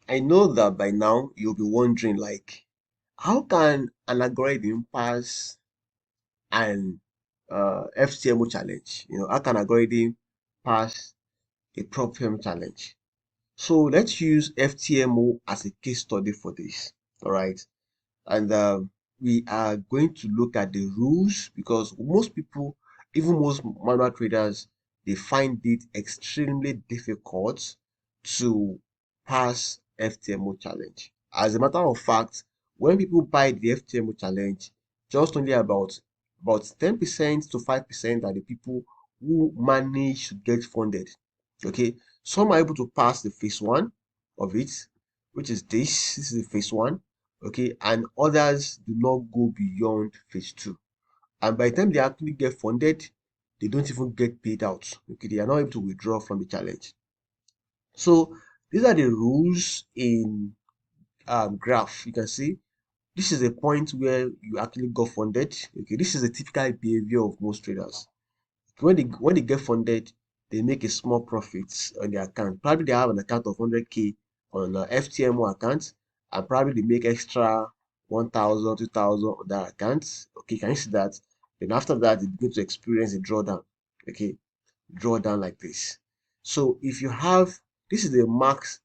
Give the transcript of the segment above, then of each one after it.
I know that by now you'll be wondering, like, how can an algorithm pass an FTMO challenge? How can algorithm pass a problem challenge? So let's use FTMO as a case study for this. All right. And we are going to look at the rules because most people, even most manual traders, they find it extremely difficult to pass FTMO challenge. As a matter of fact, when people buy the FTMO challenge, just only about 10% to 5% are the people who manage to get funded. Okay, some are able to pass the phase one of it, which is this. This is the phase one, okay, and others do not go beyond phase two, and by the time they actually get funded, they don't even get paid out. Okay, they are not able to withdraw from the challenge. So these are the rules in graph. You can see this is a point where you actually got funded. Okay, this is a typical behavior of most traders. When they get funded, they make a small profit on their account. Probably they have an account of 100K on an FTMO account, and probably they make extra 1,000, 2,000 on that account. Okay, can you see that? Then after that, they begin to experience a drawdown. Okay, drawdown like this. So if you have, this is the max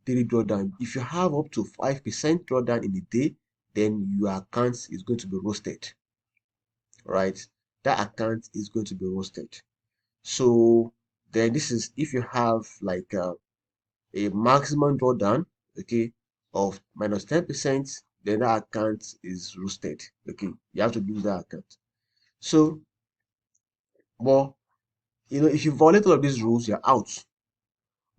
daily drawdown. If you have up to 5% drawdown in a day, then your account is going to be roasted, right? That account is going to be roasted. So then this is if you have like a maximum drawdown, okay, of minus 10%, then that account is roasted. Okay, you have to lose that account. So, but if you violate all of these rules, you're out.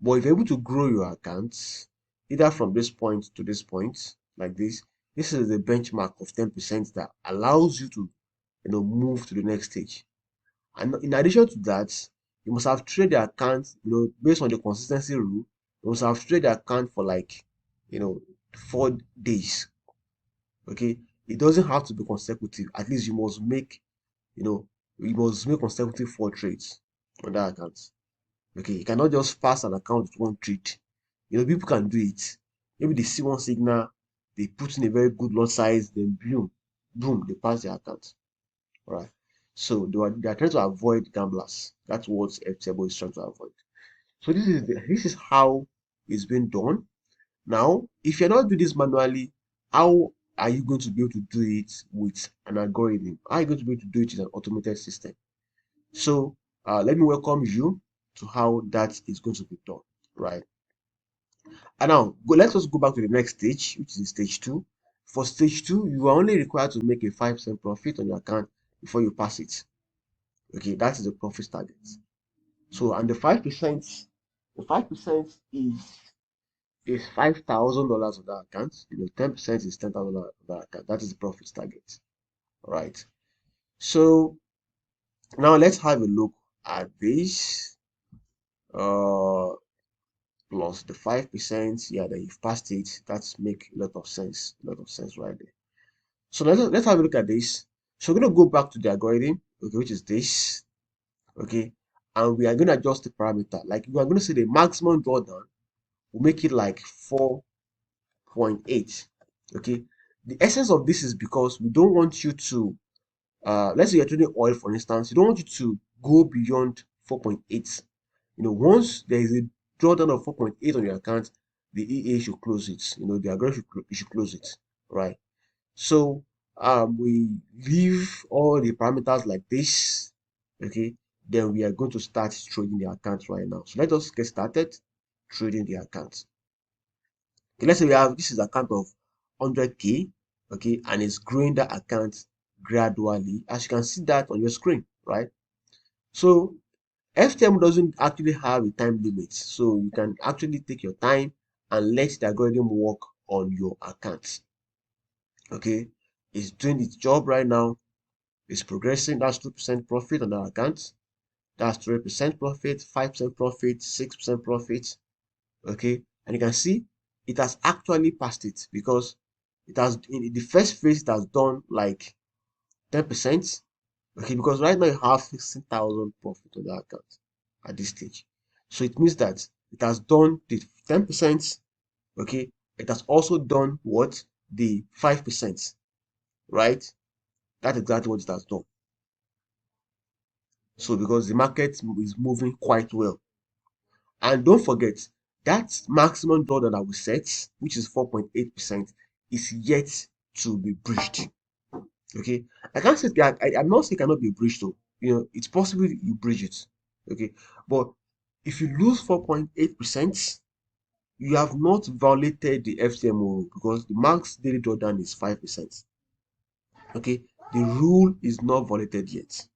But if you're able to grow your accounts, either from this point to this point, like this is the benchmark of 10% that allows you to move to the next stage. And in addition to that, you must have traded the account, based on the consistency rule, you must have traded the account for like, you know, 4 days. Okay. It doesn't have to be consecutive. At least you know, you must make consecutive 4 trades on that account. Okay. You cannot just pass an account with one trade. People can do it. Maybe they see one signal, they put in a very good lot size, then boom, boom, they pass the account. Right. So they are trying to avoid gamblers. That's what FTMO is trying to avoid. So this is how it's been done. Now, if you're not doing this manually, how are you going to be able to do it with an algorithm? How are you going to be able to do it in an automated system? So let me welcome you to how that is going to be done. Right. And now let's just go back to the next stage, which is stage two. For stage two, you are only required to make a 5% profit on your account before you pass it. Okay, that is the profit target. So, and the 5% is $5,000 of that account. 10% is $10,000 of that account. That is the profit target. All right. So now let's have a look at this. Uh, Plus the 5%. Yeah, that you've passed it. That's make a lot of sense. A lot of sense right there. So let's have a look at this. So we're gonna go back to the algorithm, okay, which is this. Okay, and we are going to adjust the parameter. Like we are going to say the maximum drawdown, we'll make it like 4.8. Okay, the essence of this is because we don't want you to let's say you're trading oil, for instance. You don't want you to go beyond 4.8. Once there is a drawdown of 4.8 on your account, the EA should close it. The algorithm should close it, right? So we leave all the parameters like this. Okay, then we are going to start trading the account right now. So let us get started trading the account. Okay, let's say we have this is account of 100K, okay, and it's growing that account gradually, as you can see that on your screen, right? So FTM doesn't actually have a time limit, so you can actually take your time and let the algorithm work on your account. Okay, it's doing its job right now. It's progressing. That's 2% profit on our account. That's 3% profit, 5% profit, 6% profit. Okay, and you can see it has actually passed it because it has in the first phase it has done like 10%. Okay, because right now you have 16,000 profit on that account at this stage. So it means that it has done the 10%, Okay, it has also done what? The 5%, right? That's exactly what it has done. So because the market is moving quite well. And don't forget, that maximum drawdown that we set, which is 4.8%, is yet to be breached. Okay, I can't say that I'm not saying it cannot be breached though. It's possible you breach it. Okay, but if you lose 4.8%, you have not violated the FTMO rule because the max daily drawdown is 5%. Okay, the rule is not violated yet.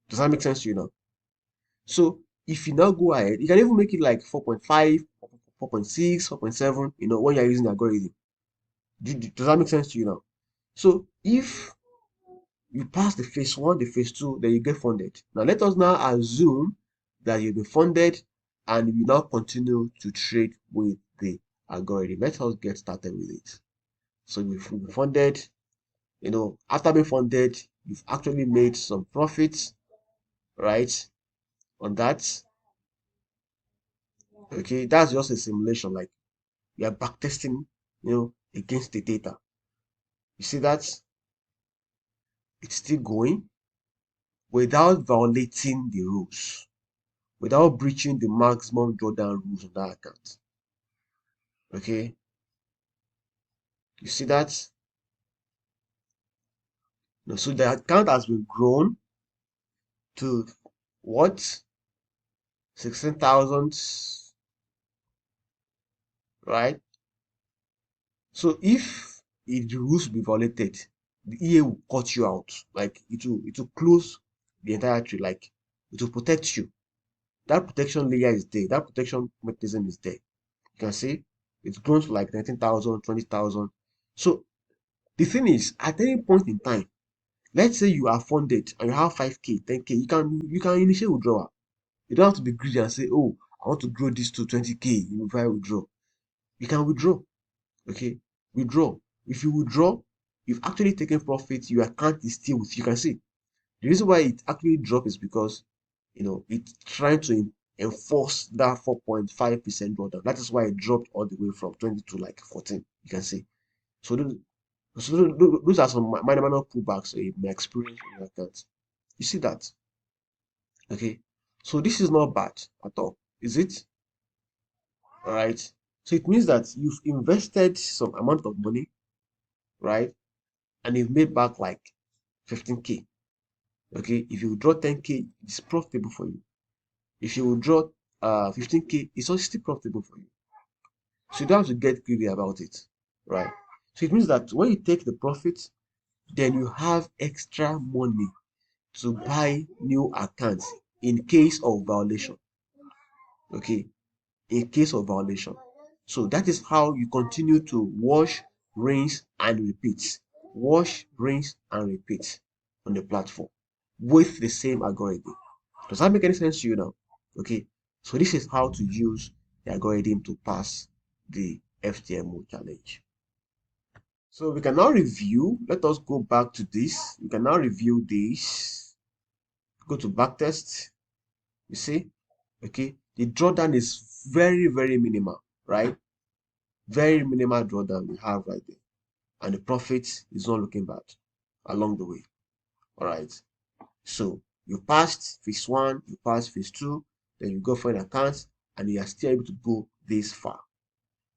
Does that make sense to you now? So if you now go ahead, you can even make it like 4.5, 4.6, 4.7, when you're using the algorithm. Does that make sense to you now? So if you pass the phase one, the phase two, then you get funded. Now let us now assume that you'll be funded and you now continue to trade with the algorithm. Let us get started with it. So you've been funded, after being funded, you've actually made some profits, right? On that. Okay, that's just a simulation, like you are backtesting, against the data. You see that it's still going without violating the rules, without breaching the maximum drawdown rules on that account. Okay, you see that? No, so the account has been grown to what? 16,000, right? So if the rules be violated, the EA will cut you out. Like it will close the entire tree. Like it will protect you. That protection layer is there. That protection mechanism is there. You can see it's grown to like 19,000, 20,000. So the thing is, at any point in time, let's say you are funded and you have 5K, 10K, you can initiate withdrawal. You don't have to be greedy and say, oh, I want to grow this to 20K before I withdraw. You can withdraw. Okay, withdraw. If you withdraw, you've actually taken profit. Your account is still with you. You can see the reason why it actually dropped is because it's trying to enforce that 4.5% drawdown. That is why it dropped all the way from 20 to like 14. You can see. So those are some minor pullbacks in my experience in your account. You see that? Okay. So this is not bad at all, is it? All right. So it means that you've invested some amount of money, right? And you've made back like 15K. Okay. If you withdraw 10K, it's profitable for you. If you withdraw 15K, it's also still profitable for you. So you don't have to get greedy about it, right? So it means that when you take the profit, then you have extra money to buy new accounts in case of violation. Okay, in case of violation. So that is how you continue to wash, rinse, and repeat. Wash, rinse, and repeat on the platform with the same algorithm. Does that make any sense to you now? Okay, so this is how to use the algorithm to pass the FTMO challenge. So we can now review. Let us go back to this. We can now review this. Go to backtest. You see, okay, the drawdown is very, very minimal, right? Very minimal drawdown we have right there, and the profit is not looking bad along the way. All right. So you passed phase one, you passed phase two, then you go for an account, and you are still able to go this far.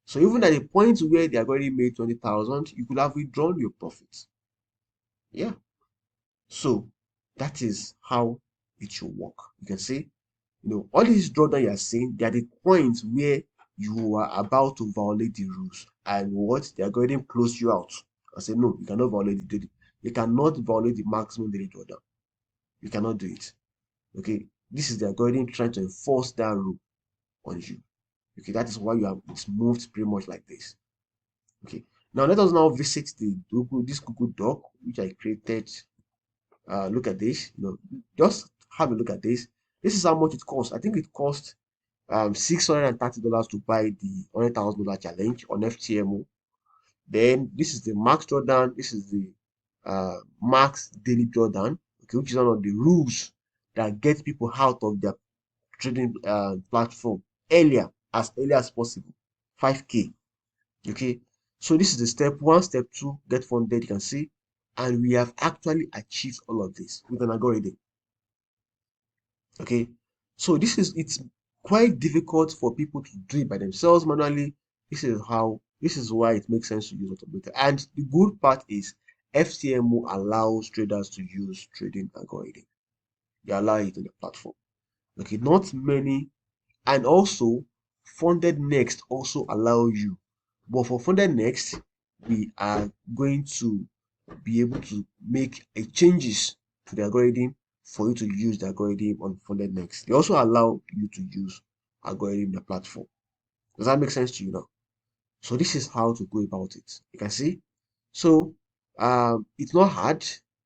So even at the point where they have already made 20,000, you could have withdrawn your profits. Yeah. So that is how it should work. You can see, all these drawdown you are seeing, they are the points where you are about to violate the rules, and what they are going to close you out and say, no, you cannot violate the daily. You cannot violate the maximum daily drawdown. You cannot do it. Okay, this is the algorithm trying to enforce that rule on you. Okay, that is why it's moved pretty much like this. Okay, now let us now visit this Google Doc which I created. Look at this. Just have a look at this. This is how much it costs. I think it cost $630 to buy the $100,000 challenge on FTMO. Then this is the max drawdown. This is the max daily drawdown. Okay, which is one of the rules that get people out of their trading platform as early as possible. 5K. Okay, so this is the step one. Step two, get funded. You can see, and we have actually achieved all of this with an algorithm. Okay, so it's quite difficult for people to do it by themselves manually. This is why it makes sense to use automated. And the good part is FTMO allows traders to use trading algorithm. They allow it on the platform. Okay, not many. And also funded next also allow you, but for funded next we are going to be able to make a changes to the algorithm for you to use the algorithm on funded next. They also allow you to use algorithm in the platform. Does that make sense to you now? So this is how to go about it. You can see. So it's not hard.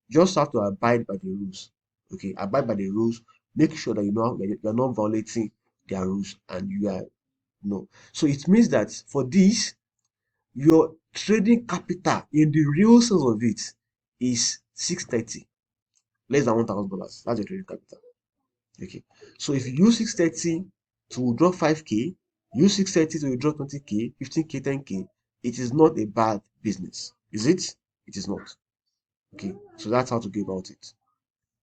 You just have to abide by the rules. Okay, abide by the rules. Make sure that you're not violating their rules, and you are no. So it means that for this, your trading capital in the real sense of it is 630, less than $1,000. That's your trading capital. Okay. So if you use 630 to withdraw 5K, use 630 to withdraw 20K, 15K, 10K, it is not a bad business. Is it? It is not. Okay. So that's how to go about it.